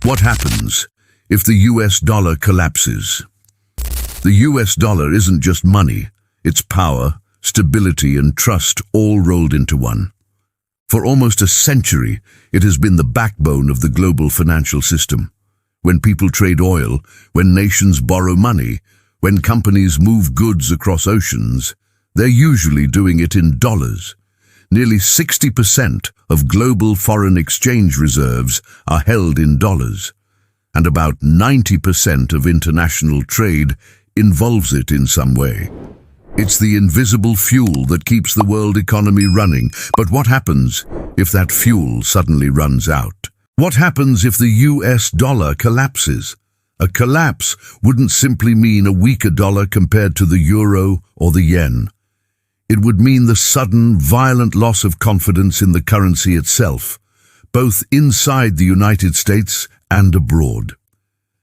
What happens if the US dollar collapses? The US dollar isn't just money, it's power, stability and trust all rolled into one. For almost a century, it has been the backbone of the global financial system. When people trade oil, when nations borrow money, when companies move goods across oceans, they're usually doing it in dollars. Nearly 60% of global foreign exchange reserves are held in dollars, and about 90% of international trade involves it in some way. It's the invisible fuel that keeps the world economy running. But what happens if that fuel suddenly runs out? What happens if the US dollar collapses? A collapse wouldn't simply mean a weaker dollar compared to the euro or the yen. It would mean the sudden, violent loss of confidence in the currency itself, both inside the United States and abroad.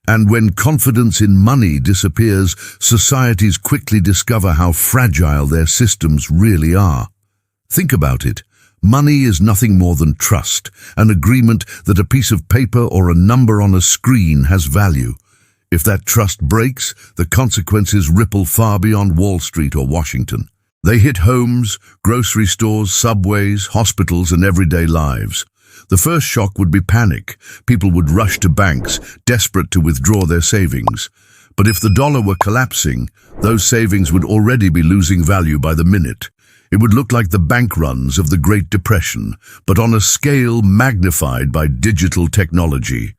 And when confidence in money disappears, societies quickly discover how fragile their systems really are. Think about it. Money is nothing more than trust, an agreement that a piece of paper or a number on a screen has value. If that trust breaks, the consequences ripple far beyond Wall Street or Washington. They hit homes, grocery stores, subways, hospitals, and everyday lives. The first shock would be panic. People would rush to banks, desperate to withdraw their savings. But if the dollar were collapsing, those savings would already be losing value by the minute. It would look like the bank runs of the Great Depression, but on a scale magnified by digital technology.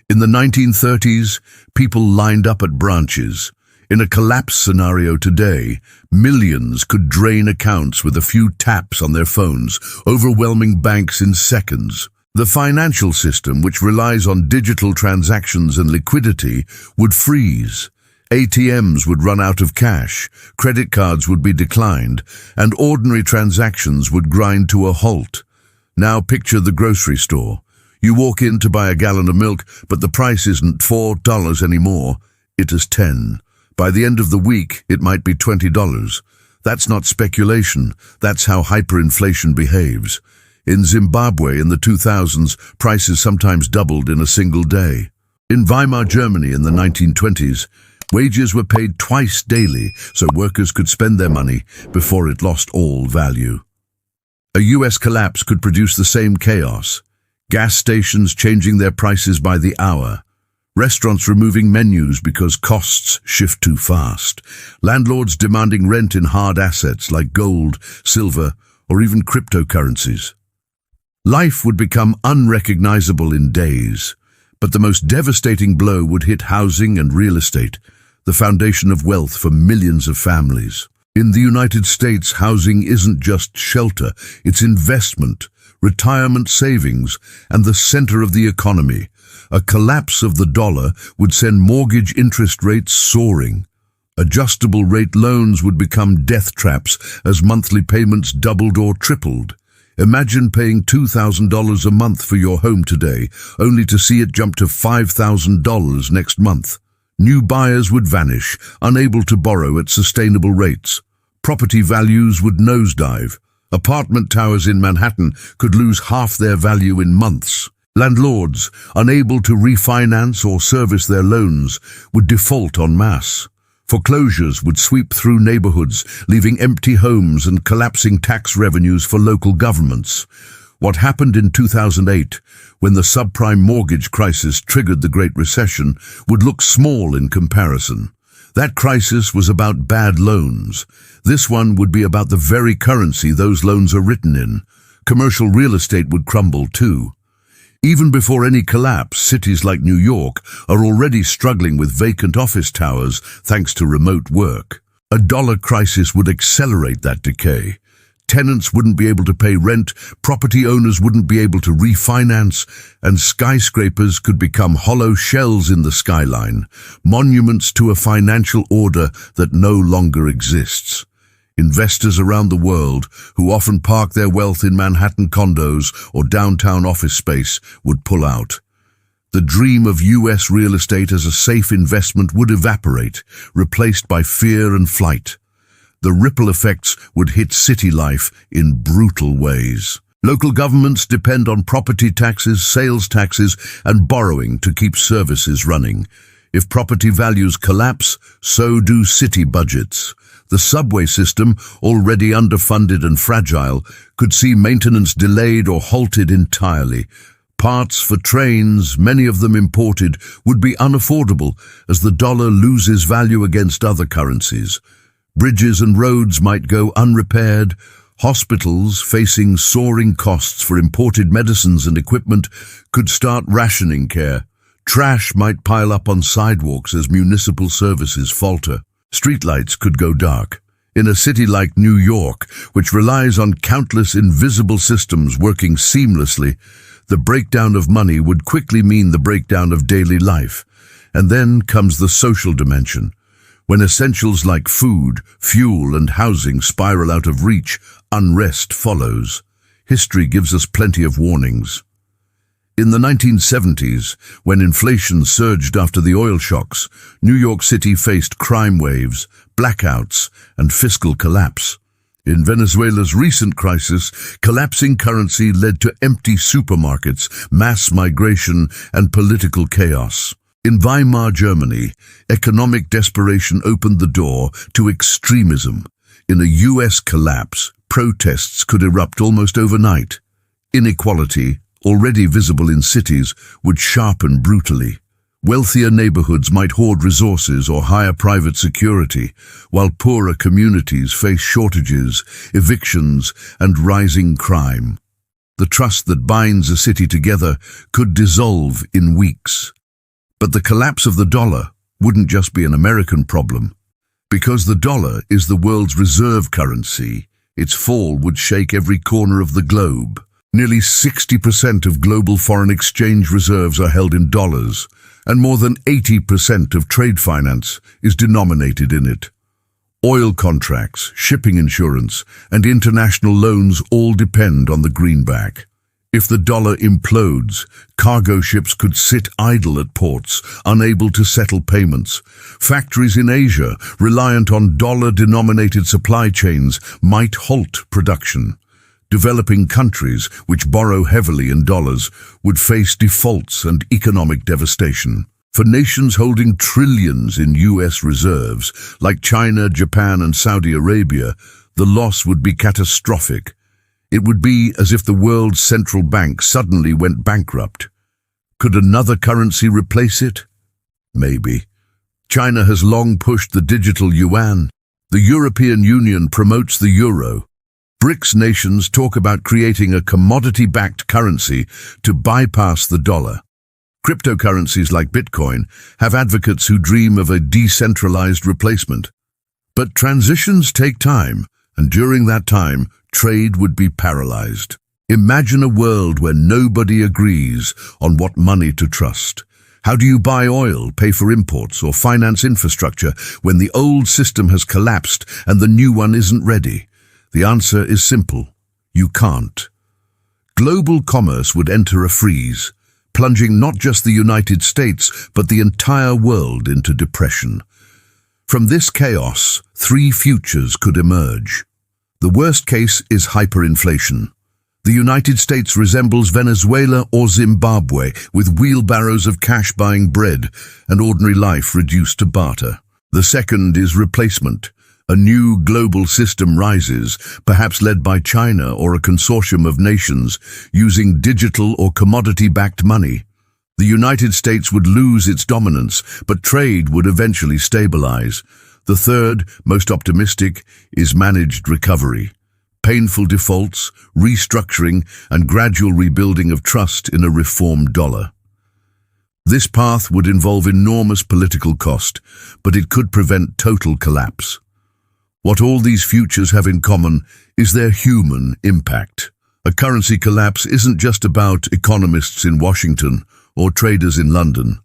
In the 1930s, people lined up at branches. In a collapse scenario today, millions could drain accounts with a few taps on their phones, overwhelming banks in seconds. The financial system, which relies on digital transactions and liquidity, would freeze. ATMs would run out of cash, credit cards would be declined, and ordinary transactions would grind to a halt. Now picture the grocery store. You walk in to buy a gallon of milk, but the price isn't $4 anymore, it is $10. By the end of the week, it might be $20. That's not speculation, that's how hyperinflation behaves. In Zimbabwe in the 2000s, prices sometimes doubled in a single day. In Weimar Germany in the 1920s, wages were paid twice daily so workers could spend their money before it lost all value. A US collapse could produce the same chaos. Gas stations changing their prices by the hour. Restaurants removing menus because costs shift too fast. Landlords demanding rent in hard assets like gold, silver, or even cryptocurrencies. Life would become unrecognizable in days, but the most devastating blow would hit housing and real estate, the foundation of wealth for millions of families. In the United States, housing isn't just shelter, it's investment, retirement savings, and the center of the economy. A collapse of the dollar would send mortgage interest rates soaring. Adjustable rate loans would become death traps as monthly payments doubled or tripled. Imagine paying $2,000 a month for your home today, only to see it jump to $5,000 next month. New buyers would vanish, unable to borrow at sustainable rates. Property values would nosedive. Apartment towers in Manhattan could lose half their value in months. Landlords, unable to refinance or service their loans, would default en masse. Foreclosures would sweep through neighborhoods, leaving empty homes and collapsing tax revenues for local governments. What happened in 2008, when the subprime mortgage crisis triggered the Great Recession, would look small in comparison. That crisis was about bad loans. This one would be about the very currency those loans are written in. Commercial real estate would crumble too. Even before any collapse, cities like New York are already struggling with vacant office towers thanks to remote work. A dollar crisis would accelerate that decay. Tenants wouldn't be able to pay rent, property owners wouldn't be able to refinance, and skyscrapers could become hollow shells in the skyline, monuments to a financial order that no longer exists. Investors around the world, who often park their wealth in Manhattan condos or downtown office space, would pull out. The dream of US real estate as a safe investment would evaporate, replaced by fear and flight. The ripple effects would hit city life in brutal ways. Local governments depend on property taxes, sales taxes, and borrowing to keep services running. If property values collapse, so do city budgets. The subway system, already underfunded and fragile, could see maintenance delayed or halted entirely. Parts for trains, many of them imported, would be unaffordable as the dollar loses value against other currencies. Bridges and roads might go unrepaired. Hospitals, facing soaring costs for imported medicines and equipment, could start rationing care. Trash might pile up on sidewalks as municipal services falter. Streetlights could go dark. In a city like New York, which relies on countless invisible systems working seamlessly, the breakdown of money would quickly mean the breakdown of daily life. And then comes the social dimension. When essentials like food, fuel, and housing spiral out of reach, unrest follows. History gives us plenty of warnings. In the 1970s, when inflation surged after the oil shocks, New York City faced crime waves, blackouts, and fiscal collapse. In Venezuela's recent crisis, collapsing currency led to empty supermarkets, mass migration, and political chaos. In Weimar Germany, economic desperation opened the door to extremism. In a US collapse, protests could erupt almost overnight. Inequality, already visible in cities, would sharpen brutally. Wealthier neighborhoods might hoard resources or hire private security, while poorer communities face shortages, evictions, and rising crime. The trust that binds a city together could dissolve in weeks. But the collapse of the dollar wouldn't just be an American problem. Because the dollar is the world's reserve currency, its fall would shake every corner of the globe. Nearly 60% of global foreign exchange reserves are held in dollars, and more than 80% of trade finance is denominated in it. Oil contracts, shipping insurance, and international loans all depend on the greenback. If the dollar implodes, cargo ships could sit idle at ports, unable to settle payments. Factories in Asia, reliant on dollar-denominated supply chains, might halt production. Developing countries, which borrow heavily in dollars, would face defaults and economic devastation. For nations holding trillions in US reserves, like China, Japan, and Saudi Arabia, the loss would be catastrophic. It would be as if the world's central bank suddenly went bankrupt. Could another currency replace it? Maybe. China has long pushed the digital yuan. The European Union promotes the euro. BRICS nations talk about creating a commodity-backed currency to bypass the dollar. Cryptocurrencies like Bitcoin have advocates who dream of a decentralized replacement. But transitions take time, and during that time, trade would be paralyzed. Imagine a world where nobody agrees on what money to trust. How do you buy oil, pay for imports, or finance infrastructure when the old system has collapsed and the new one isn't ready? The answer is simple. You can't. Global commerce would enter a freeze, plunging not just the United States, but the entire world into depression. From this chaos, three futures could emerge. The worst case is hyperinflation. The United States resembles Venezuela or Zimbabwe, with wheelbarrows of cash buying bread and ordinary life reduced to barter. The second is replacement. A new global system rises, perhaps led by China or a consortium of nations, using digital or commodity-backed money. The United States would lose its dominance, but trade would eventually stabilize. The third, most optimistic, is managed recovery. Painful defaults, restructuring, and gradual rebuilding of trust in a reformed dollar. This path would involve enormous political cost, but it could prevent total collapse. What all these futures have in common is their human impact. A currency collapse isn't just about economists in Washington or traders in London.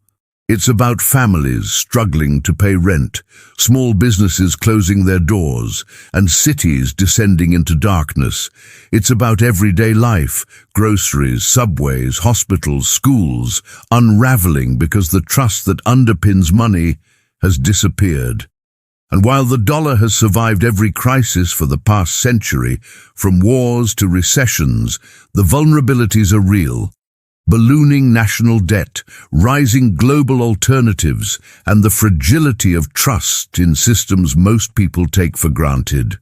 It's about families struggling to pay rent, small businesses closing their doors, and cities descending into darkness. It's about everyday life, groceries, subways, hospitals, schools, unraveling because the trust that underpins money has disappeared. And while the dollar has survived every crisis for the past century, from wars to recessions, the vulnerabilities are real. Ballooning national debt, rising global alternatives, and the fragility of trust in systems most people take for granted.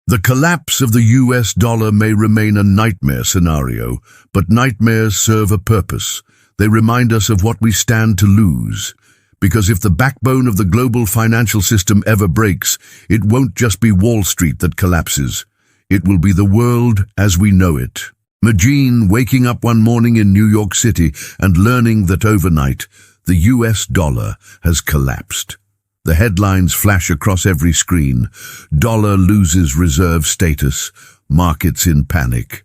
The collapse of the US dollar may remain a nightmare scenario, but nightmares serve a purpose. They remind us of what we stand to lose. Because if the backbone of the global financial system ever breaks, it won't just be Wall Street that collapses. It will be the world as we know it. Imagine waking up one morning in New York City and learning that overnight, the US dollar has collapsed. The headlines flash across every screen. Dollar loses reserve status. Markets in panic.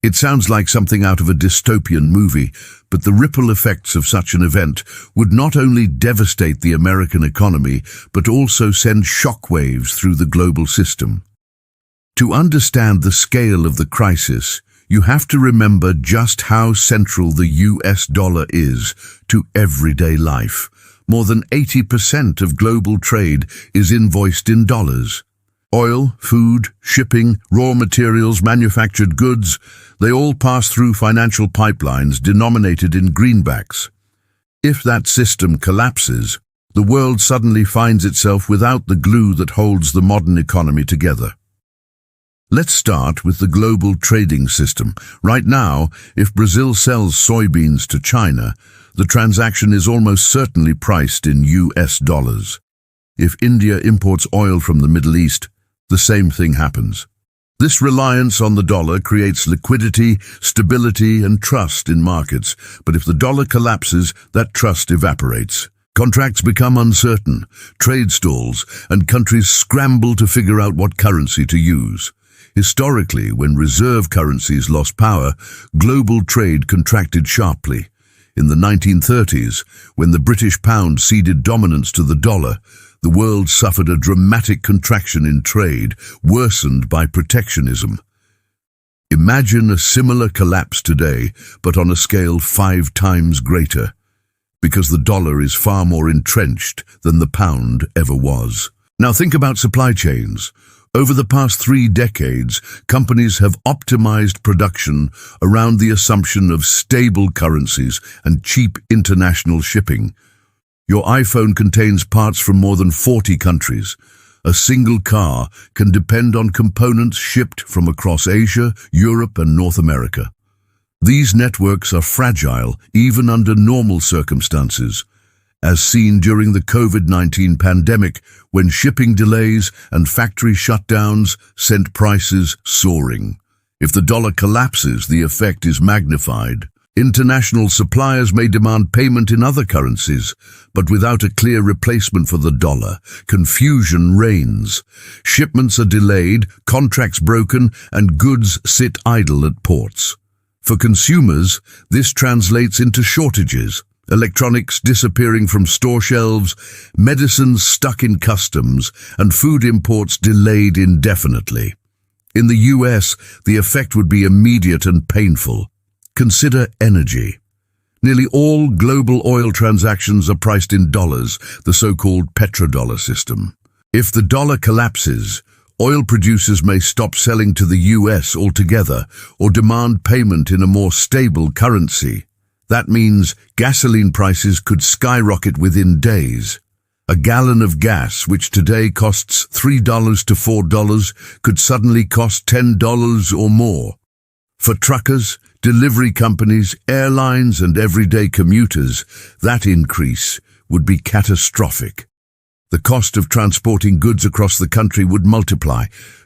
It sounds like something out of a dystopian movie, but the ripple effects of such an event would not only devastate the American economy, but also send shockwaves through the global system. To understand the scale of the crisis, you have to remember just how central the US dollar is to everyday life. More than 80% of global trade is invoiced in dollars. Oil, food, shipping, raw materials, manufactured goods, they all pass through financial pipelines denominated in greenbacks. If that system collapses, the world suddenly finds itself without the glue that holds the modern economy together. Let's start with the global trading system. Right now, if Brazil sells soybeans to China, the transaction is almost certainly priced in US dollars. If India imports oil from the Middle East, the same thing happens. This reliance on the dollar creates liquidity, stability, and trust in markets, but if the dollar collapses, that trust evaporates. Contracts become uncertain, trade stalls, and countries scramble to figure out what currency to use. Historically, when reserve currencies lost power, global trade contracted sharply. In the 1930s, when the British pound ceded dominance to the dollar, the world suffered a dramatic contraction in trade, worsened by protectionism. Imagine a similar collapse today, but on a scale 5 times greater, because the dollar is far more entrenched than the pound ever was. Now think about supply chains. Over the past 3 decades, companies have optimized production around the assumption of stable currencies and cheap international shipping. Your iPhone contains parts from more than 40 countries. A single car can depend on components shipped from across Asia, Europe, and North America. These networks are fragile even under normal circumstances, as seen during the COVID-19 pandemic, when shipping delays and factory shutdowns sent prices soaring. If the dollar collapses, the effect is magnified. International suppliers may demand payment in other currencies, but without a clear replacement for the dollar, confusion reigns. Shipments are delayed, contracts broken, and goods sit idle at ports. For consumers, this translates into shortages. Electronics disappearing from store shelves, medicines stuck in customs, and food imports delayed indefinitely. In the US, the effect would be immediate and painful. Consider energy. Nearly all global oil transactions are priced in dollars, the so-called petrodollar system. If the dollar collapses, oil producers may stop selling to the US altogether or demand payment in a more stable currency. That means gasoline prices could skyrocket within days. A gallon of gas, which today costs $3 to $4, could suddenly cost $10 or more. For truckers, delivery companies, airlines, and everyday commuters, that increase would be catastrophic. The cost of transporting goods across the country would multiply,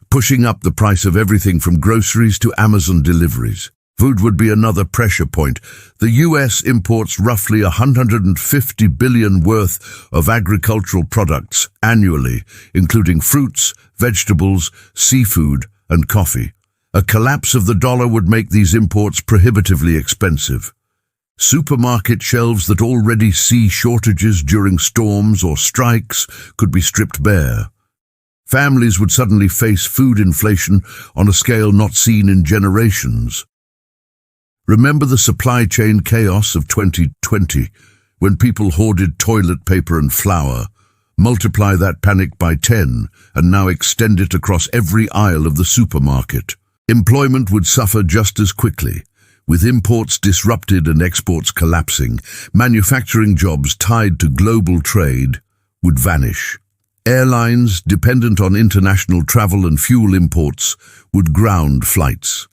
pushing up the price of everything from groceries to Amazon deliveries. Food would be another pressure point. The US imports roughly $150 billion worth of agricultural products annually, including fruits, vegetables, seafood, and coffee. A collapse of the dollar would make these imports prohibitively expensive. Supermarket shelves that already see shortages during storms or strikes could be stripped bare. Families would suddenly face food inflation on a scale not seen in generations. Remember the supply chain chaos of 2020, when people hoarded toilet paper and flour? Multiply that panic by 10 and now extend it across every aisle of the supermarket. Employment would suffer just as quickly. With imports disrupted and exports collapsing, manufacturing jobs tied to global trade would vanish. Airlines, dependent on international travel and fuel imports, would ground flights.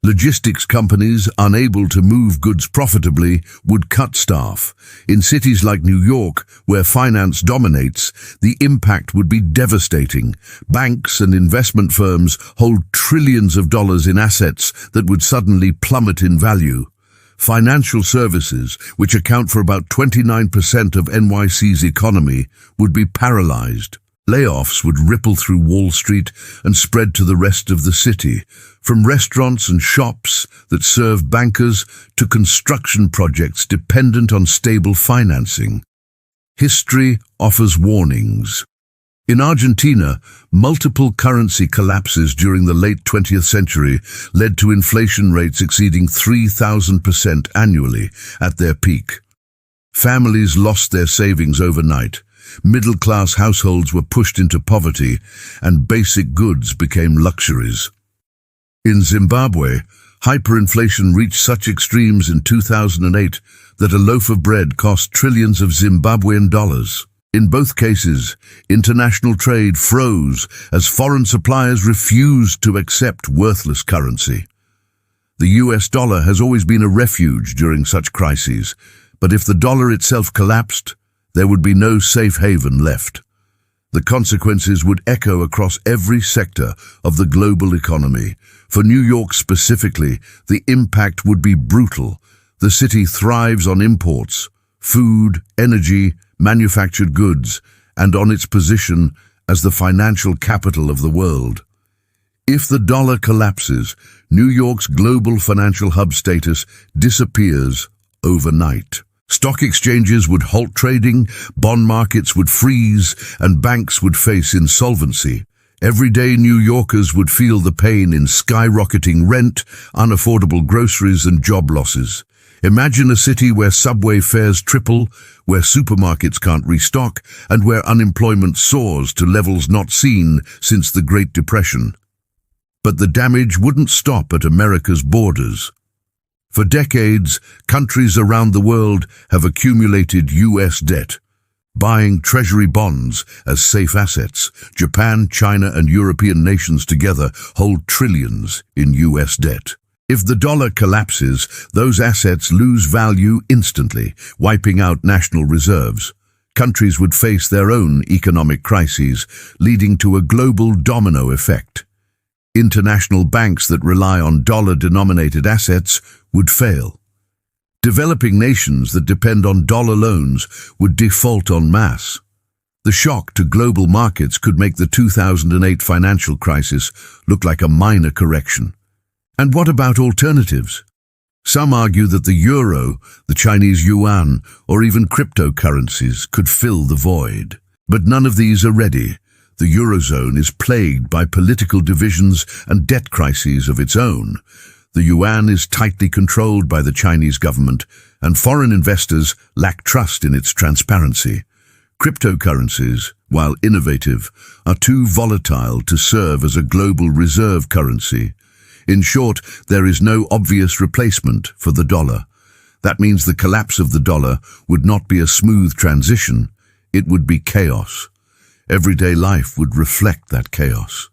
Logistics companies, unable to move goods profitably, would cut staff. In cities like New York, where finance dominates, the impact would be devastating. Banks and investment firms hold trillions of dollars in assets that would suddenly plummet in value. Financial services, which account for about 29% of NYC's economy, would be paralyzed. Layoffs would ripple through Wall Street and spread to the rest of the city, from restaurants and shops that serve bankers to construction projects dependent on stable financing. History offers warnings. In Argentina, multiple currency collapses during the late 20th century led to inflation rates exceeding 3,000% annually at their peak. Families lost their savings overnight. Middle-class households were pushed into poverty, and basic goods became luxuries. In Zimbabwe, hyperinflation reached such extremes in 2008 that a loaf of bread cost trillions of Zimbabwean dollars. In both cases, international trade froze as foreign suppliers refused to accept worthless currency. The US dollar has always been a refuge during such crises, but if the dollar itself collapsed, there would be no safe haven left. The consequences would echo across every sector of the global economy. For New York specifically, the impact would be brutal. The city thrives on imports, food, energy, manufactured goods, and on its position as the financial capital of the world. If the dollar collapses, New York's global financial hub status disappears overnight. Stock exchanges would halt trading, bond markets would freeze, and banks would face insolvency. Everyday New Yorkers would feel the pain in skyrocketing rent, unaffordable groceries, and job losses. Imagine a city where subway fares triple, where supermarkets can't restock, and where unemployment soars to levels not seen since the Great Depression. But the damage wouldn't stop at America's borders. For decades, countries around the world have accumulated US debt, buying treasury bonds as safe assets. Japan, China, and European nations together hold trillions in US debt. If the dollar collapses, those assets lose value instantly, wiping out national reserves. Countries would face their own economic crises, leading to a global domino effect. International banks that rely on dollar-denominated assets would fail. Developing nations that depend on dollar loans would default en masse. The shock to global markets could make the 2008 financial crisis look like a minor correction. And what about alternatives? Some argue that the euro, the Chinese yuan, or even cryptocurrencies could fill the void. But none of these are ready. The Eurozone is plagued by political divisions and debt crises of its own. The yuan is tightly controlled by the Chinese government, and foreign investors lack trust in its transparency. Cryptocurrencies, while innovative, are too volatile to serve as a global reserve currency. In short, there is no obvious replacement for the dollar. That means the collapse of the dollar would not be a smooth transition, it would be chaos. Everyday life would reflect that chaos.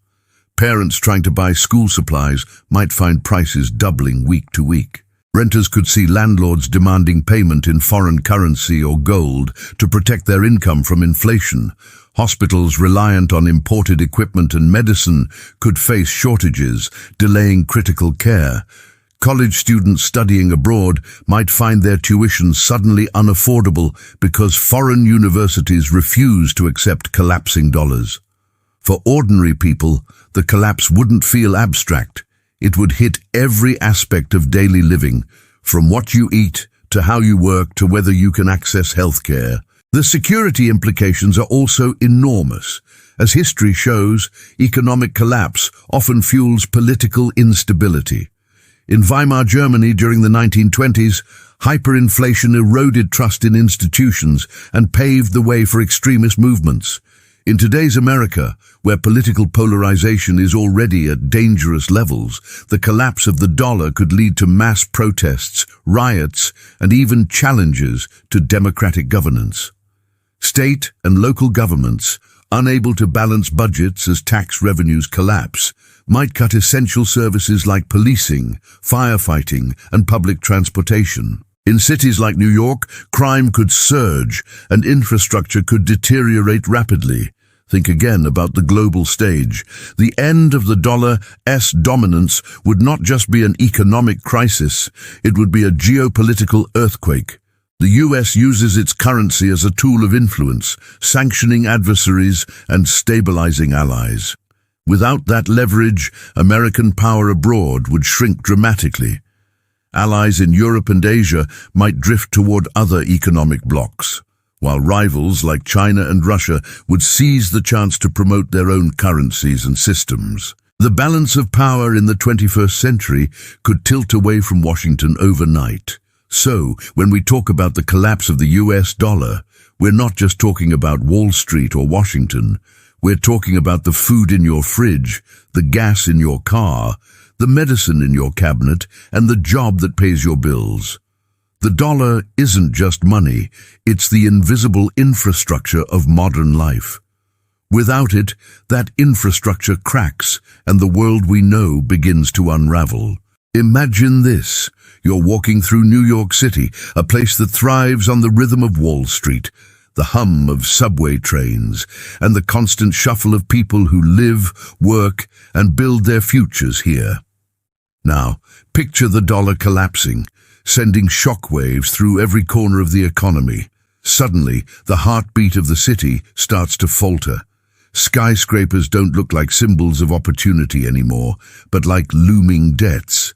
Parents trying to buy school supplies might find prices doubling week to week. Renters could see landlords demanding payment in foreign currency or gold to protect their income from inflation. Hospitals reliant on imported equipment and medicine could face shortages, delaying critical care. College students studying abroad might find their tuition suddenly unaffordable because foreign universities refuse to accept collapsing dollars. For ordinary people, the collapse wouldn't feel abstract. It would hit every aspect of daily living, from what you eat to how you work to whether you can access healthcare. The security implications are also enormous. As history shows, economic collapse often fuels political instability. In Weimar Germany during the 1920s, Hyperinflation eroded trust in institutions and paved the way for extremist movements. In today's America, where political polarization is already at dangerous levels, the collapse of the dollar could lead to mass protests, riots, and even challenges to democratic governance. State and local governments, unable to balance budgets as tax revenues collapse, might cut essential services like policing, firefighting, and public transportation. In cities like New York, crime could surge and infrastructure could deteriorate rapidly. Think again about the global stage. The end of the dollar's dominance would not just be an economic crisis, it would be a geopolitical earthquake. The US uses its currency as a tool of influence, sanctioning adversaries and stabilizing allies. Without that leverage, American power abroad would shrink dramatically. Allies in Europe and Asia might drift toward other economic blocs, while rivals like China and Russia would seize the chance to promote their own currencies and systems. The balance of power in the 21st century could tilt away from Washington overnight. So, when we talk about the collapse of the US dollar, we're not just talking about Wall Street or Washington. We're talking about the food in your fridge, the gas in your car, the medicine in your cabinet, and the job that pays your bills. The dollar isn't just money, it's the invisible infrastructure of modern life. Without it, that infrastructure cracks and the world we know begins to unravel. Imagine this. You're walking through New York City, a place that thrives on the rhythm of Wall Street, the hum of subway trains, and the constant shuffle of people who live, work, and build their futures here. Now, picture the dollar collapsing, sending shockwaves through every corner of the economy. Suddenly, the heartbeat of the city starts to falter. Skyscrapers don't look like symbols of opportunity anymore, but like looming debts.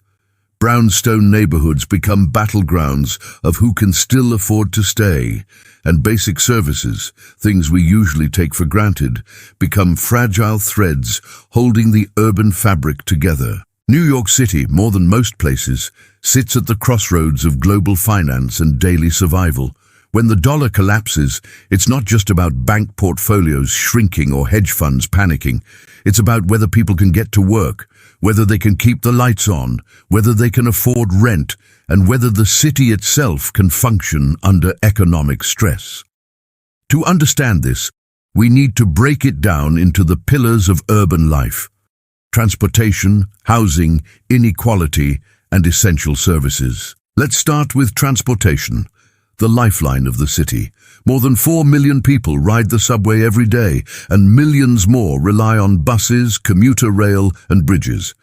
Brownstone neighborhoods become battlegrounds of who can still afford to stay, and basic services, things we usually take for granted, become fragile threads holding the urban fabric together. New York City, more than most places, sits at the crossroads of global finance and daily survival. When the dollar collapses, it's not just about bank portfolios shrinking or hedge funds panicking. It's about whether people can get to work, whether they can keep the lights on, whether they can afford rent, and whether the city itself can function under economic stress. To understand this, we need to break it down into the pillars of urban life: transportation, housing, inequality, and essential services. Let's start with transportation, the lifeline of the city. More than 4 million people ride the subway every day, and millions more rely on buses, commuter rail, and bridges.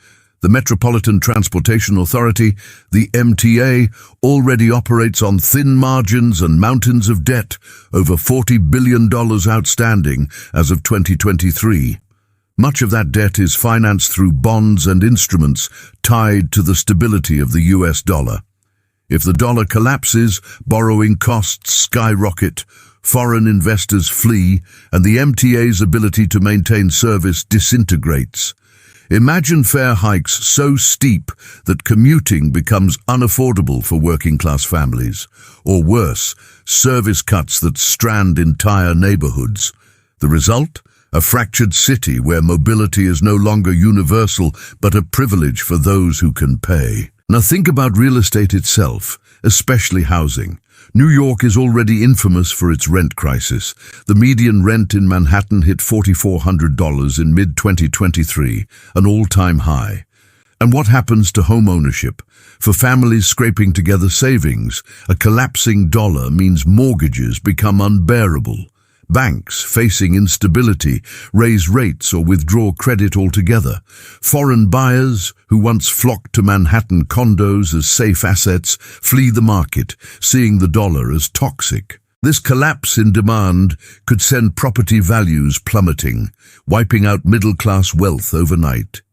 The Metropolitan Transportation Authority, the MTA, already operates on thin margins and mountains of debt, over $40 billion outstanding as of 2023. Much of that debt is financed through bonds and instruments tied to the stability of the US dollar. If the dollar collapses, borrowing costs skyrocket, foreign investors flee, and the MTA's ability to maintain service disintegrates. Imagine fare hikes so steep that commuting becomes unaffordable for working-class families, or worse, service cuts that strand entire neighborhoods. The result? A fractured city where mobility is no longer universal but a privilege for those who can pay. Now think about real estate itself, especially housing. New York is already infamous for its rent crisis. The median rent in Manhattan hit $4,400 in mid-2023, an all-time high. And what happens to home ownership? For families scraping together savings, a collapsing dollar means mortgages become unbearable. Banks, facing instability, raise rates or withdraw credit altogether. Foreign buyers, who once flocked to Manhattan condos as safe assets, flee the market, seeing the dollar as toxic. This collapse in demand could send property values plummeting, wiping out middle-class wealth overnight.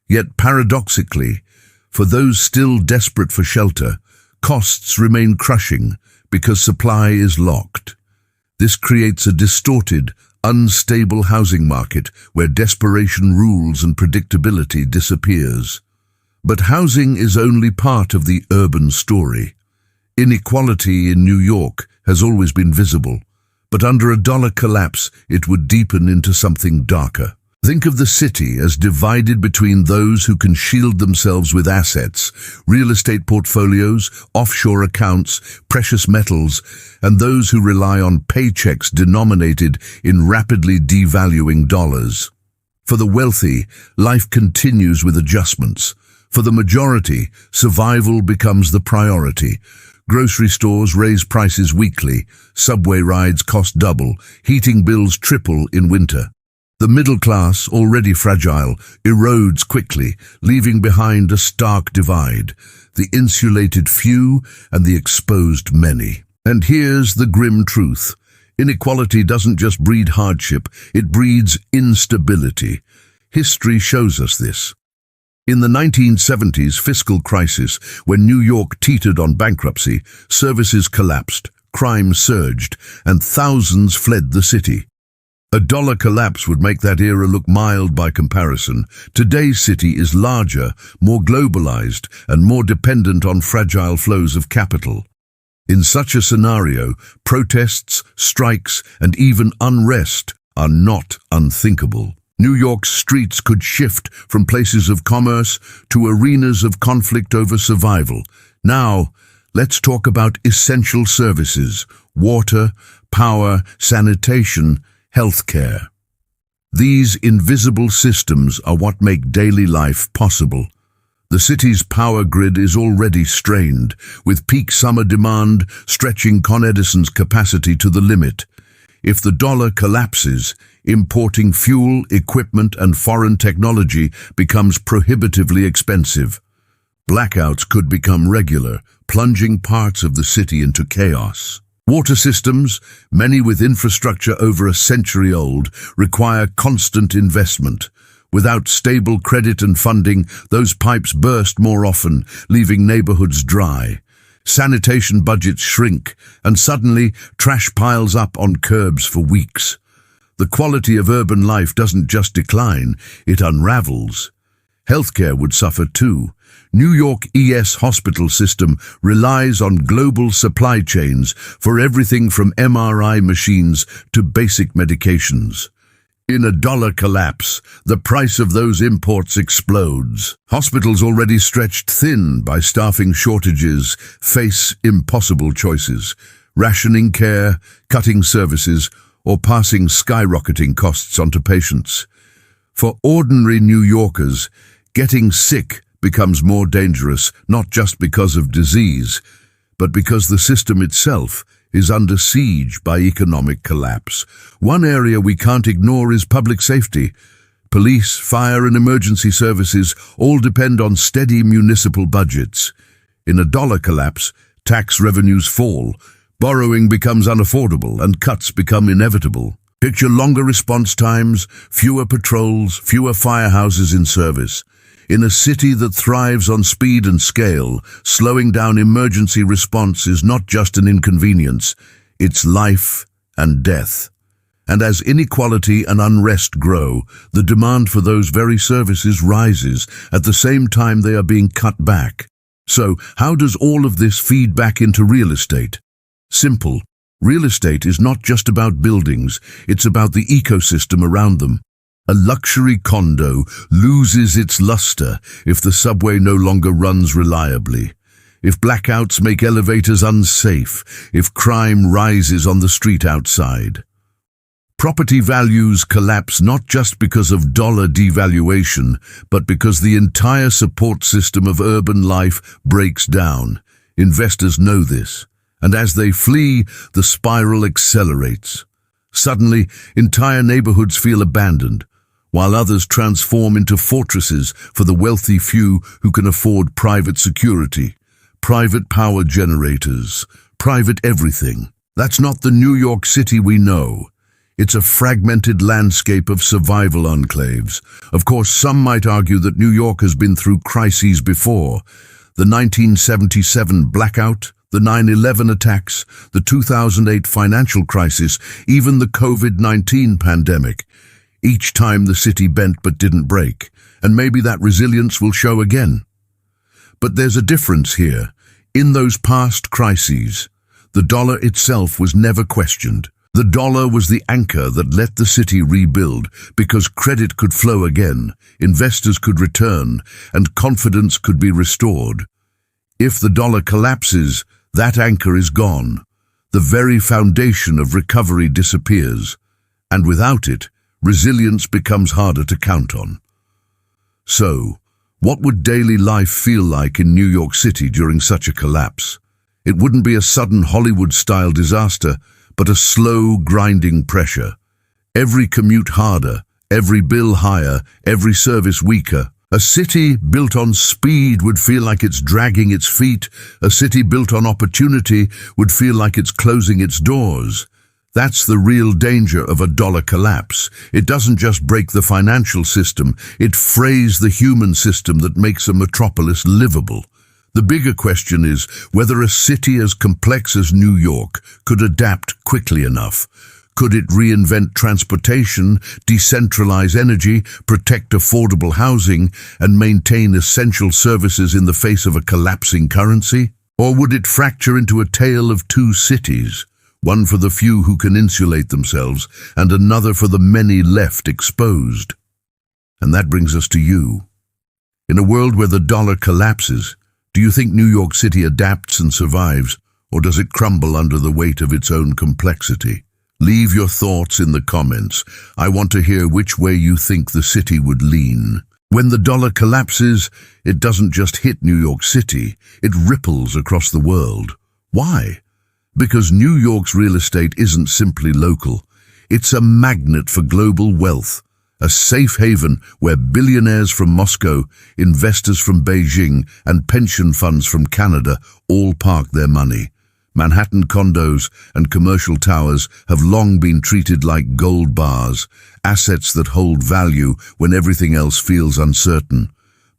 Yet paradoxically, for those still desperate for shelter, costs remain crushing because supply is locked. This creates a distorted, unstable housing market where desperation rules and predictability disappears. But housing is only part of the urban story. Inequality in New York has always been visible, but under a dollar collapse, it would deepen into something darker. Think of the city as divided between those who can shield themselves with assets, real estate portfolios, offshore accounts, precious metals, and those who rely on paychecks denominated in rapidly devaluing dollars. For the wealthy, life continues with adjustments. For the majority, survival becomes the priority. Grocery stores raise prices weekly, subway rides cost double, heating bills triple in winter. The middle class, already fragile, erodes quickly, leaving behind a stark divide, the insulated few and the exposed many. And here's the grim truth. Inequality doesn't just breed hardship, it breeds instability. History shows us this. In the 1970s fiscal crisis, when New York teetered on bankruptcy, services collapsed, crime surged, and thousands fled the city. A dollar collapse would make that era look mild by comparison. Today's city is larger, more globalized, and more dependent on fragile flows of capital. In such a scenario, protests, strikes, and even unrest are not unthinkable. New York's streets could shift from places of commerce to arenas of conflict over survival. Now, let's talk about essential services: water, power, sanitation, healthcare. These invisible systems are what make daily life possible. The city's power grid is already strained, with peak summer demand stretching Con Edison's capacity to the limit. If the dollar collapses, importing fuel, equipment, and foreign technology becomes prohibitively expensive. Blackouts could become regular, plunging parts of the city into chaos. Water systems, many with infrastructure over a century old, require constant investment. Without stable credit and funding, those pipes burst more often, leaving neighborhoods dry. Sanitation budgets shrink, and suddenly trash piles up on curbs for weeks. The quality of urban life doesn't just decline, it unravels. Healthcare would suffer too. New York ES hospital system relies on global supply chains for everything from MRI machines to basic medications. In a dollar collapse, the price of those imports explodes. Hospitals already stretched thin by staffing shortages face impossible choices: rationing care, cutting services, or passing skyrocketing costs onto patients. For ordinary New Yorkers, getting sick becomes more dangerous, not just because of disease, but because the system itself is under siege by economic collapse. One area we can't ignore is public safety. Police, fire, and emergency services all depend on steady municipal budgets. In a dollar collapse, tax revenues fall, borrowing becomes unaffordable, and cuts become inevitable. Picture longer response times, fewer patrols, fewer firehouses in service. In a city that thrives on speed and scale, slowing down emergency response is not just an inconvenience, it's life and death. And as inequality and unrest grow, the demand for those very services rises at the same time they are being cut back. So, how does all of this feed back into real estate? Simple. Real estate is not just about buildings, it's about the ecosystem around them. A luxury condo loses its luster if the subway no longer runs reliably, if blackouts make elevators unsafe, if crime rises on the street outside. Property values collapse not just because of dollar devaluation, but because the entire support system of urban life breaks down. Investors know this, and as they flee, the spiral accelerates. Suddenly, entire neighborhoods feel abandoned, while others transform into fortresses for the wealthy few who can afford private security, private power generators, private everything. That's not the New York City we know. It's a fragmented landscape of survival enclaves. Of course, some might argue that New York has been through crises before. The 1977 blackout, the 9/11 attacks, the 2008 financial crisis, even the COVID-19 pandemic. Each time the city bent but didn't break, and maybe that resilience will show again. But there's a difference here. In those past crises, the dollar itself was never questioned. The dollar was the anchor that let the city rebuild because credit could flow again, investors could return, and confidence could be restored. If the dollar collapses, that anchor is gone. The very foundation of recovery disappears, and without it, resilience becomes harder to count on. So, what would daily life feel like in New York City during such a collapse? It wouldn't be a sudden Hollywood-style disaster, but a slow, grinding pressure. Every commute harder, every bill higher, every service weaker. A city built on speed would feel like it's dragging its feet. A city built on opportunity would feel like it's closing its doors. That's the real danger of a dollar collapse. It doesn't just break the financial system, it frays the human system that makes a metropolis livable. The bigger question is whether a city as complex as New York could adapt quickly enough. Could it reinvent transportation, decentralize energy, protect affordable housing, and maintain essential services in the face of a collapsing currency? Or would it fracture into a tale of two cities, one for the few who can insulate themselves, and another for the many left exposed? And that brings us to you. In a world where the dollar collapses, do you think New York City adapts and survives, or does it crumble under the weight of its own complexity? Leave your thoughts in the comments. I want to hear which way you think the city would lean. When the dollar collapses, it doesn't just hit New York City, it ripples across the world. Why? Because New York's real estate isn't simply local. It's a magnet for global wealth. A safe haven where billionaires from Moscow, investors from Beijing, and pension funds from Canada all park their money. Manhattan condos and commercial towers have long been treated like gold bars, assets that hold value when everything else feels uncertain.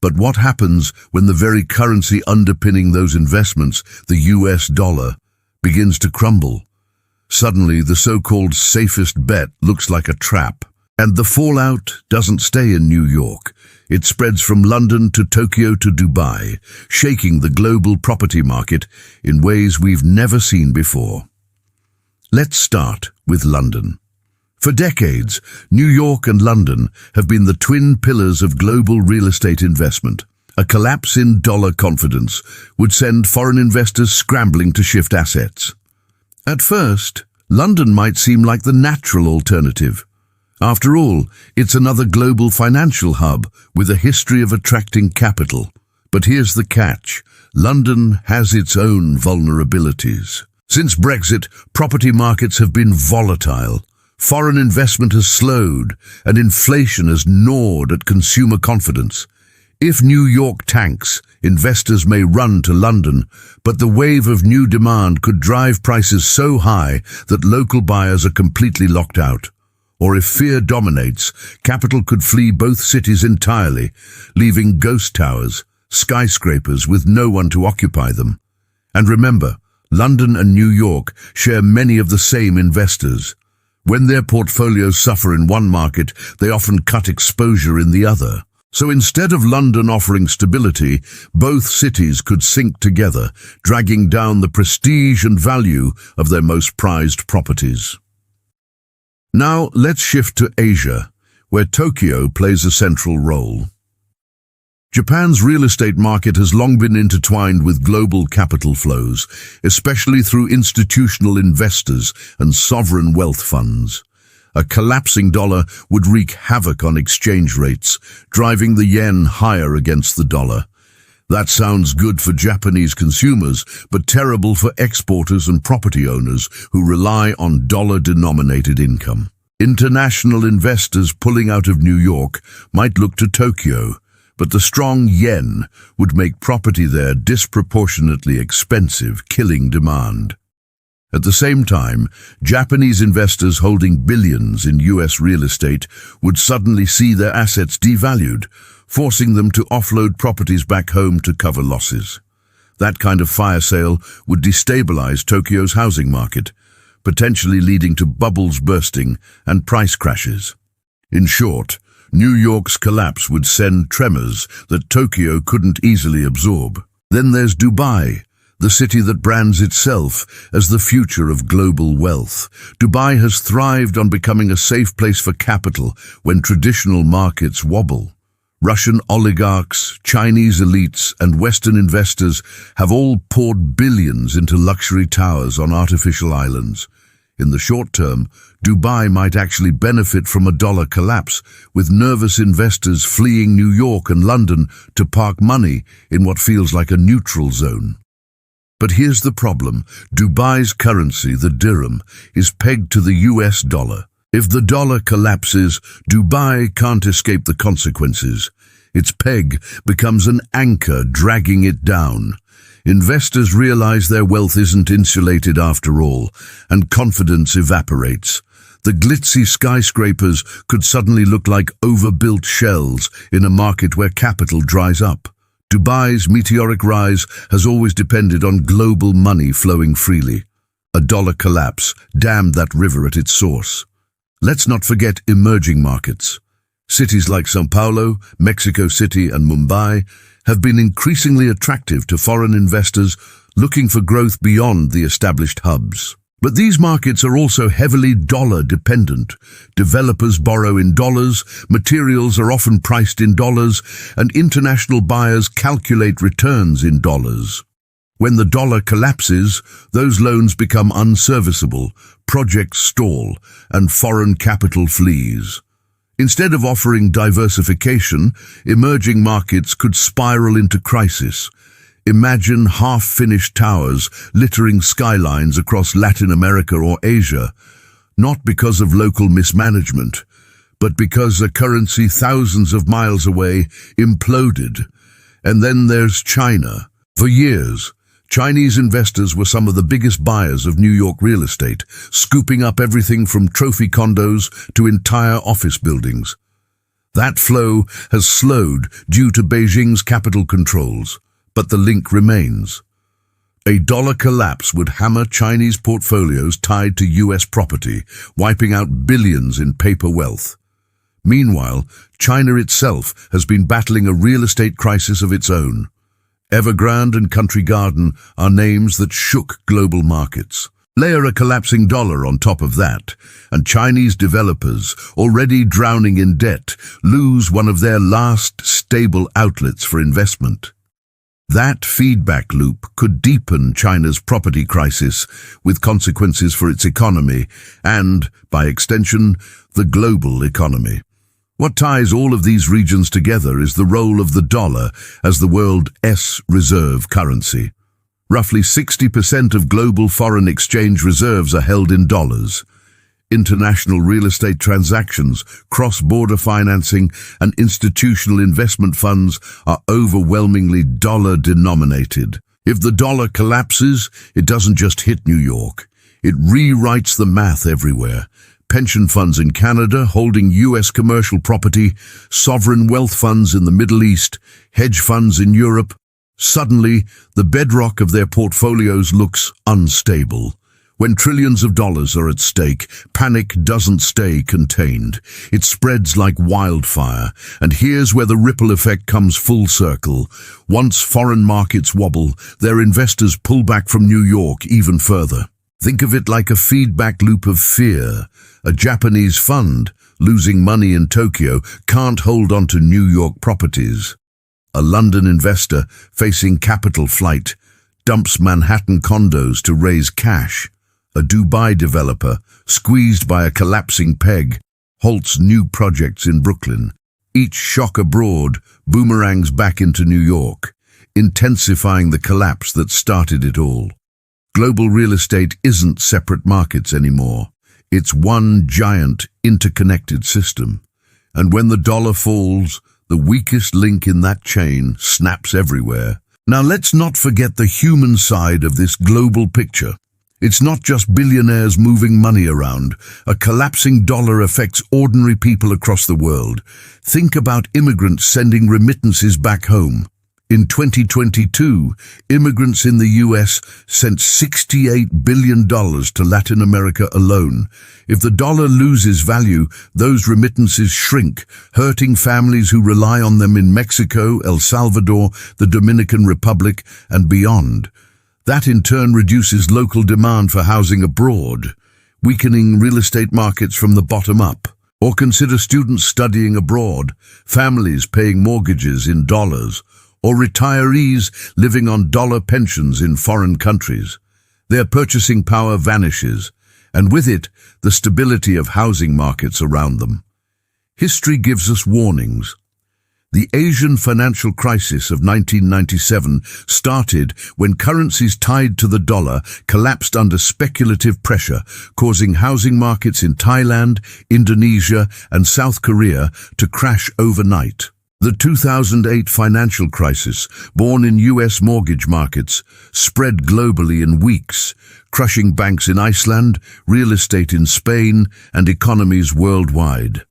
But what happens when the very currency underpinning those investments, the US dollar, begins to crumble? Suddenly, the so-called safest bet looks like a trap. And the fallout doesn't stay in New York. It spreads from London to Tokyo to Dubai, shaking the global property market in ways we've never seen before. Let's start with London. For decades, New York and London have been the twin pillars of global real estate investment. A collapse in dollar confidence would send foreign investors scrambling to shift assets. At first, London might seem like the natural alternative. After all, it's another global financial hub with a history of attracting capital. But here's the catch. London has its own vulnerabilities. Since Brexit, property markets have been volatile. Foreign investment has slowed, and inflation has gnawed at consumer confidence. If New York tanks, investors may run to London, but the wave of new demand could drive prices so high that local buyers are completely locked out. Or if fear dominates, capital could flee both cities entirely, leaving ghost towers, skyscrapers with no one to occupy them. And remember, London and New York share many of the same investors. When their portfolios suffer in one market, they often cut exposure in the other. So instead of London offering stability, both cities could sink together, dragging down the prestige and value of their most prized properties. Now let's shift to Asia, where Tokyo plays a central role. Japan's real estate market has long been intertwined with global capital flows, especially through institutional investors and sovereign wealth funds. A collapsing dollar would wreak havoc on exchange rates, driving the yen higher against the dollar. That sounds good for Japanese consumers, but terrible for exporters and property owners who rely on dollar-denominated income. International investors pulling out of New York might look to Tokyo, but the strong yen would make property there disproportionately expensive, killing demand. At the same time, Japanese investors holding billions in US real estate would suddenly see their assets devalued, forcing them to offload properties back home to cover losses. That kind of fire sale would destabilize Tokyo's housing market, potentially leading to bubbles bursting and price crashes. In short, New York's collapse would send tremors that Tokyo couldn't easily absorb. Then there's Dubai, the city that brands itself as the future of global wealth. Dubai has thrived on becoming a safe place for capital when traditional markets wobble. Russian oligarchs, Chinese elites, and Western investors have all poured billions into luxury towers on artificial islands. In the short term, Dubai might actually benefit from a dollar collapse, with nervous investors fleeing New York and London to park money in what feels like a neutral zone. But here's the problem. Dubai's currency, the dirham, is pegged to the US dollar. If the dollar collapses, Dubai can't escape the consequences. Its peg becomes an anchor dragging it down. Investors realize their wealth isn't insulated after all, and confidence evaporates. The glitzy skyscrapers could suddenly look like overbuilt shells in a market where capital dries up. Dubai's meteoric rise has always depended on global money flowing freely. A dollar collapse dammed that river at its source. Let's not forget emerging markets. Cities like São Paulo, Mexico City, and Mumbai have been increasingly attractive to foreign investors looking for growth beyond the established hubs. But these markets are also heavily dollar-dependent. Developers borrow in dollars, materials are often priced in dollars, and international buyers calculate returns in dollars. When the dollar collapses, those loans become unserviceable, projects stall, and foreign capital flees. Instead of offering diversification, emerging markets could spiral into crisis. Imagine half-finished towers littering skylines across Latin America or Asia, not because of local mismanagement, but because a currency thousands of miles away imploded. And then there's China. For years, Chinese investors were some of the biggest buyers of New York real estate, scooping up everything from trophy condos to entire office buildings. That flow has slowed due to Beijing's capital controls, but the link remains. A dollar collapse would hammer Chinese portfolios tied to US property, wiping out billions in paper wealth. Meanwhile, China itself has been battling a real estate crisis of its own. Evergrande and Country Garden are names that shook global markets. Layer a collapsing dollar on top of that, and Chinese developers, already drowning in debt, lose one of their last stable outlets for investment. That feedback loop could deepen China's property crisis, with consequences for its economy and, by extension, the global economy. What ties all of these regions together is the role of the dollar as the world's reserve currency. Roughly 60% of global foreign exchange reserves are held in dollars. International real estate transactions, cross-border financing, and institutional investment funds are overwhelmingly dollar-denominated. If the dollar collapses, it doesn't just hit New York. It rewrites the math everywhere. Pension funds in Canada holding US commercial property, sovereign wealth funds in the Middle East, hedge funds in Europe. Suddenly, the bedrock of their portfolios looks unstable. When trillions of dollars are at stake, panic doesn't stay contained. It spreads like wildfire, and here's where the ripple effect comes full circle. Once foreign markets wobble, their investors pull back from New York even further. Think of it like a feedback loop of fear. A Japanese fund, losing money in Tokyo, can't hold on to New York properties. A London investor, facing capital flight, dumps Manhattan condos to raise cash. A Dubai developer, squeezed by a collapsing peg, halts new projects in Brooklyn. Each shock abroad boomerangs back into New York, intensifying the collapse that started it all. Global real estate isn't separate markets anymore. It's one giant, interconnected system. And when the dollar falls, the weakest link in that chain snaps everywhere. Now let's not forget the human side of this global picture. It's not just billionaires moving money around. A collapsing dollar affects ordinary people across the world. Think about immigrants sending remittances back home. In 2022, immigrants in the US sent $68 billion to Latin America alone. If the dollar loses value, those remittances shrink, hurting families who rely on them in Mexico, El Salvador, the Dominican Republic, and beyond. That in turn reduces local demand for housing abroad, weakening real estate markets from the bottom up. Or consider students studying abroad, families paying mortgages in dollars, or retirees living on dollar pensions in foreign countries. Their purchasing power vanishes, and with it, the stability of housing markets around them. History gives us warnings. The Asian financial crisis of 1997 started when currencies tied to the dollar collapsed under speculative pressure, causing housing markets in Thailand, Indonesia, and South Korea to crash overnight. The 2008 financial crisis, born in US mortgage markets, spread globally in weeks, crushing banks in Iceland, real estate in Spain, and economies worldwide.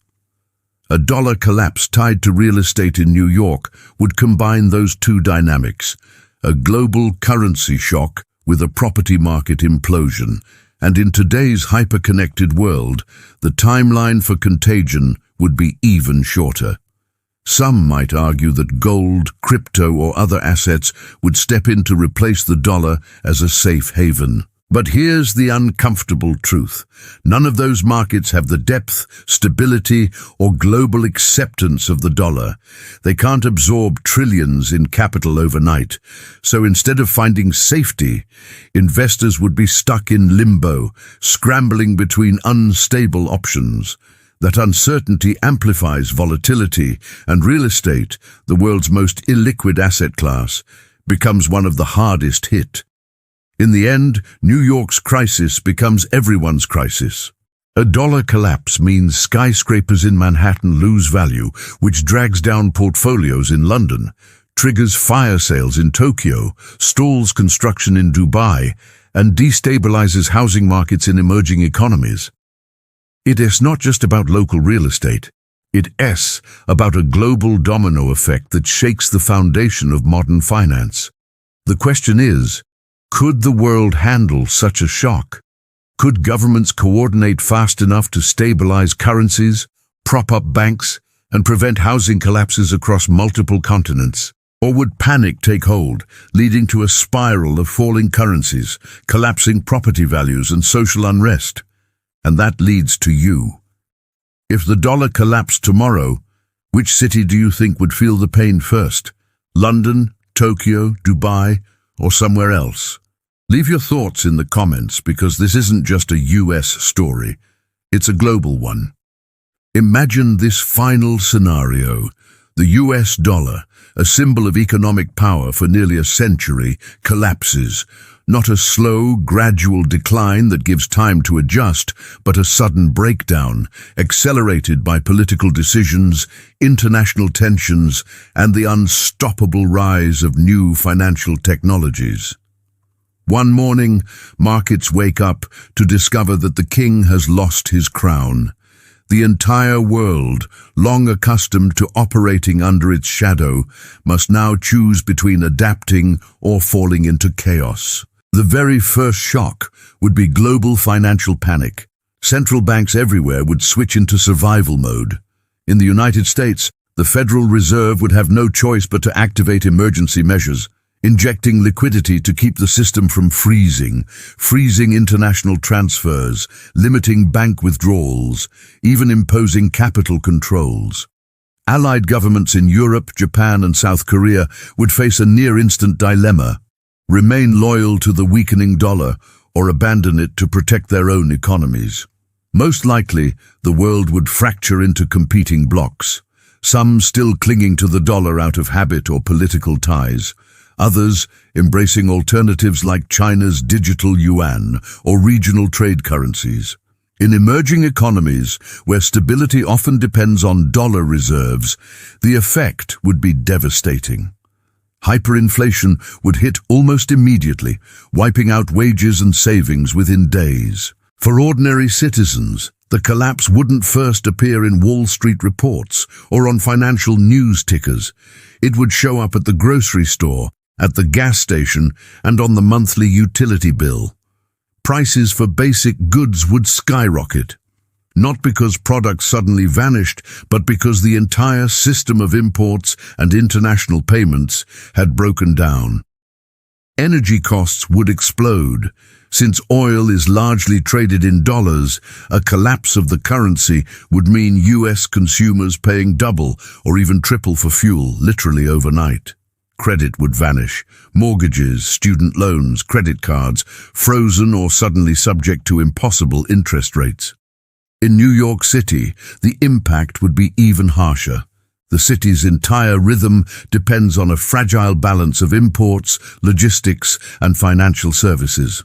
A dollar collapse tied to real estate in New York would combine those two dynamics, a global currency shock with a property market implosion. And in today's hyper-connected world, the timeline for contagion would be even shorter. Some might argue that gold, crypto, or other assets would step in to replace the dollar as a safe haven. But here's the uncomfortable truth. None of those markets have the depth, stability, or global acceptance of the dollar. They can't absorb trillions in capital overnight. So instead of finding safety, investors would be stuck in limbo, scrambling between unstable options. That uncertainty amplifies volatility, and real estate, the world's most illiquid asset class, becomes one of the hardest hit. In the end, New York's crisis becomes everyone's crisis. A dollar collapse means skyscrapers in Manhattan lose value, which drags down portfolios in London, triggers fire sales in Tokyo, stalls construction in Dubai, and destabilizes housing markets in emerging economies. It is not just about local real estate. It is about a global domino effect that shakes the foundation of modern finance. The question is, could the world handle such a shock? Could governments coordinate fast enough to stabilize currencies, prop up banks, and prevent housing collapses across multiple continents? Or would panic take hold, leading to a spiral of falling currencies, collapsing property values, and social unrest? And that leads to you. If the dollar collapsed tomorrow, which city do you think would feel the pain first? London, Tokyo, Dubai, or somewhere else? Leave your thoughts in the comments, because this isn't just a US story, it's a global one. Imagine this final scenario. The US dollar, a symbol of economic power for nearly a century, collapses. Not a slow, gradual decline that gives time to adjust, but a sudden breakdown, accelerated by political decisions, international tensions, and the unstoppable rise of new financial technologies. One morning, markets wake up to discover that the king has lost his crown. The entire world, long accustomed to operating under its shadow, must now choose between adapting or falling into chaos. The very first shock would be global financial panic. Central banks everywhere would switch into survival mode. In the United States, the Federal Reserve would have no choice but to activate emergency measures, injecting liquidity to keep the system from freezing international transfers, limiting bank withdrawals, even imposing capital controls. Allied governments in Europe, Japan, and South Korea would face a near-instant dilemma: remain loyal to the weakening dollar or abandon it to protect their own economies. Most likely, the world would fracture into competing blocs, some still clinging to the dollar out of habit or political ties, others embracing alternatives like China's digital yuan or regional trade currencies. In emerging economies, where stability often depends on dollar reserves, the effect would be devastating. Hyperinflation would hit almost immediately, wiping out wages and savings within days. For ordinary citizens, the collapse wouldn't first appear in Wall Street reports or on financial news tickers. It would show up at the grocery store, at the gas station, and on the monthly utility bill. Prices for basic goods would skyrocket, not because products suddenly vanished, but because the entire system of imports and international payments had broken down. Energy costs would explode. Since oil is largely traded in dollars, a collapse of the currency would mean US consumers paying double or even triple for fuel, literally overnight. Credit would vanish. Mortgages, student loans, credit cards, frozen or suddenly subject to impossible interest rates. In New York City, the impact would be even harsher. The city's entire rhythm depends on a fragile balance of imports, logistics, and financial services.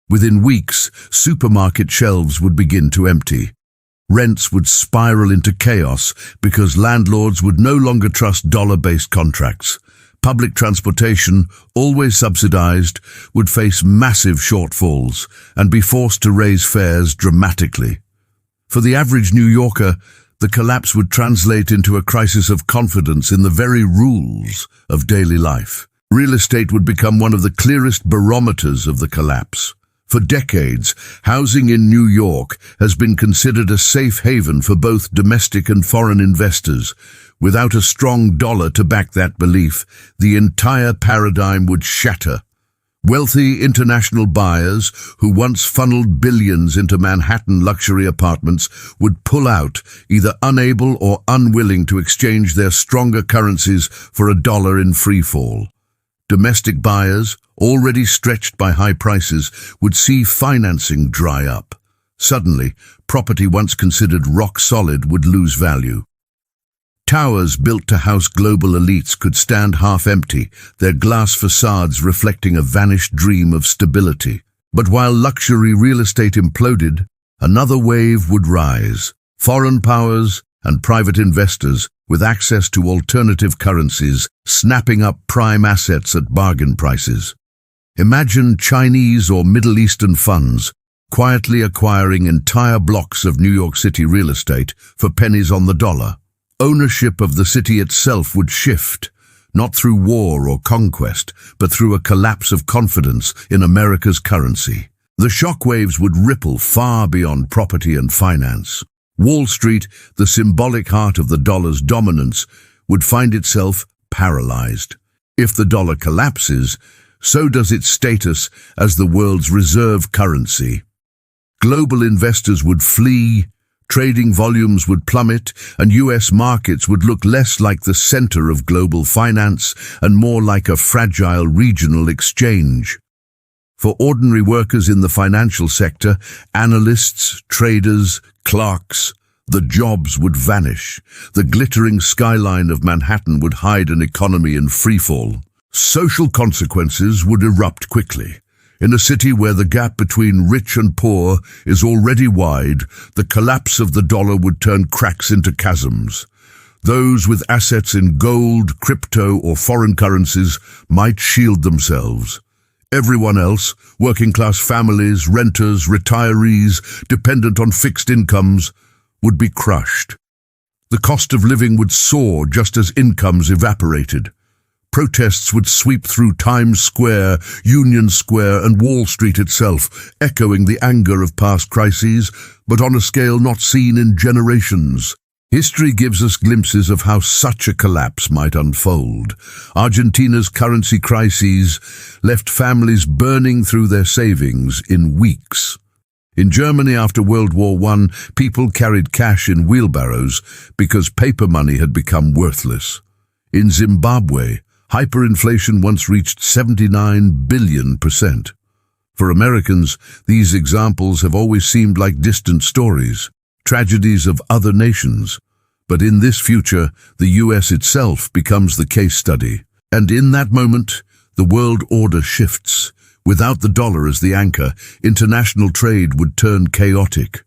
Within weeks, supermarket shelves would begin to empty. Rents would spiral into chaos because landlords would no longer trust dollar-based contracts. Public transportation, always subsidized, would face massive shortfalls and be forced to raise fares dramatically. For the average New Yorker, the collapse would translate into a crisis of confidence in the very rules of daily life. Real estate would become one of the clearest barometers of the collapse. For decades, housing in New York has been considered a safe haven for both domestic and foreign investors. Without a strong dollar to back that belief, the entire paradigm would shatter. Wealthy international buyers who once funneled billions into Manhattan luxury apartments would pull out, either unable or unwilling to exchange their stronger currencies for a dollar in free fall. Domestic buyers, already stretched by high prices, would see financing dry up. Suddenly, property once considered rock solid would lose value. Towers built to house global elites could stand half empty, their glass facades reflecting a vanished dream of stability. But while luxury real estate imploded, another wave would rise. Foreign powers and private investors, with access to alternative currencies, snapping up prime assets at bargain prices. Imagine Chinese or Middle Eastern funds quietly acquiring entire blocks of New York City real estate for pennies on the dollar. Ownership of the city itself would shift, not through war or conquest, but through a collapse of confidence in America's currency. The shockwaves would ripple far beyond property and finance. Wall Street, the symbolic heart of the dollar's dominance, would find itself paralyzed. If the dollar collapses, so does its status as the world's reserve currency. Global investors would flee, trading volumes would plummet, and US markets would look less like the center of global finance and more like a fragile regional exchange. For ordinary workers in the financial sector, analysts, traders, clerks, the jobs would vanish. The glittering skyline of Manhattan would hide an economy in freefall. Social consequences would erupt quickly. In a city where the gap between rich and poor is already wide, the collapse of the dollar would turn cracks into chasms. Those with assets in gold, crypto, or foreign currencies might shield themselves. Everyone else, working-class families, renters, retirees, dependent on fixed incomes, would be crushed. The cost of living would soar just as incomes evaporated. Protests would sweep through Times Square, Union Square, and Wall Street itself, echoing the anger of past crises, but on a scale not seen in generations. History gives us glimpses of how such a collapse might unfold. Argentina's currency crises left families burning through their savings in weeks. In Germany after World War I, people carried cash in wheelbarrows because paper money had become worthless. In Zimbabwe, hyperinflation once reached 79 billion%. For Americans, these examples have always seemed like distant stories, tragedies of other nations. But in this future, the US itself becomes the case study. And in that moment, the world order shifts. Without the dollar as the anchor, international trade would turn chaotic.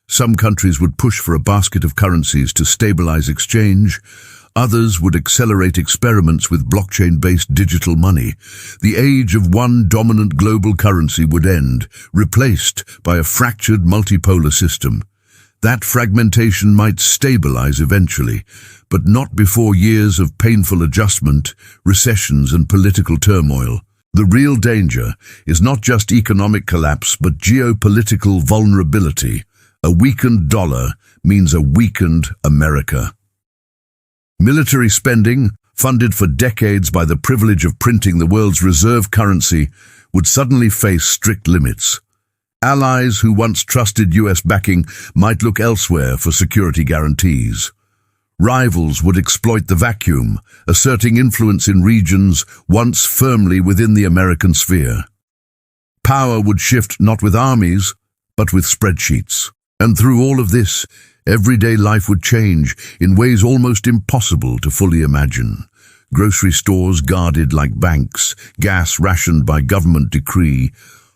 Some countries would push for a basket of currencies to stabilize exchange. Others would accelerate experiments with blockchain-based digital money. The age of one dominant global currency would end, replaced by a fractured multipolar system. That fragmentation might stabilize eventually, but not before years of painful adjustment, recessions, and political turmoil. The real danger is not just economic collapse, but geopolitical vulnerability. A weakened dollar means a weakened America. Military spending, funded for decades by the privilege of printing the world's reserve currency, would suddenly face strict limits. Allies who once trusted US backing might look elsewhere for security guarantees. Rivals would exploit the vacuum, asserting influence in regions once firmly within the American sphere. Power would shift not with armies, but with spreadsheets. And through all of this, everyday life would change in ways almost impossible to fully imagine. Grocery stores guarded like banks, gas rationed by government decree,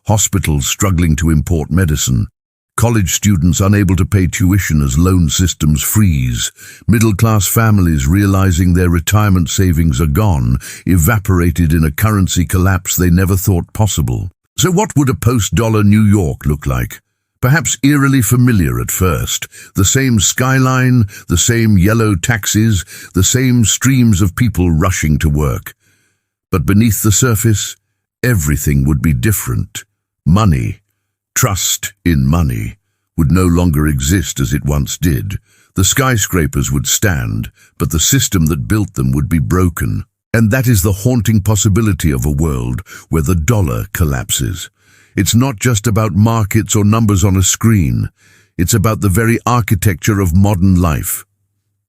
hospitals struggling to import medicine, college students unable to pay tuition as loan systems freeze, middle-class families realizing their retirement savings are gone, evaporated in a currency collapse they never thought possible. So what would a post-dollar New York look like? Perhaps eerily familiar at first. The same skyline, the same yellow taxis, the same streams of people rushing to work. But beneath the surface, everything would be different. Money, trust in money, would no longer exist as it once did. The skyscrapers would stand, but the system that built them would be broken. And that is the haunting possibility of a world where the dollar collapses. It's not just about markets or numbers on a screen. It's about the very architecture of modern life.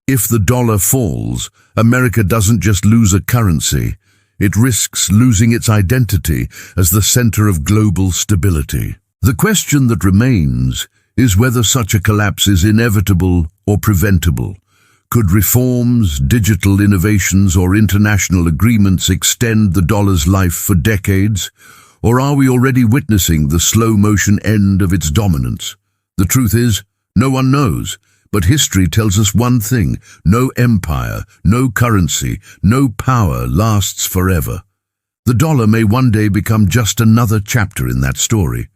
If the dollar falls, America doesn't just lose a currency. It risks losing its identity as the center of global stability. The question that remains is whether such a collapse is inevitable or preventable. Could reforms, digital innovations, or international agreements extend the dollar's life for decades? Or are we already witnessing the slow-motion end of its dominance? The truth is, no one knows, but history tells us one thing: no empire, no currency, no power lasts forever. The dollar may one day become just another chapter in that story.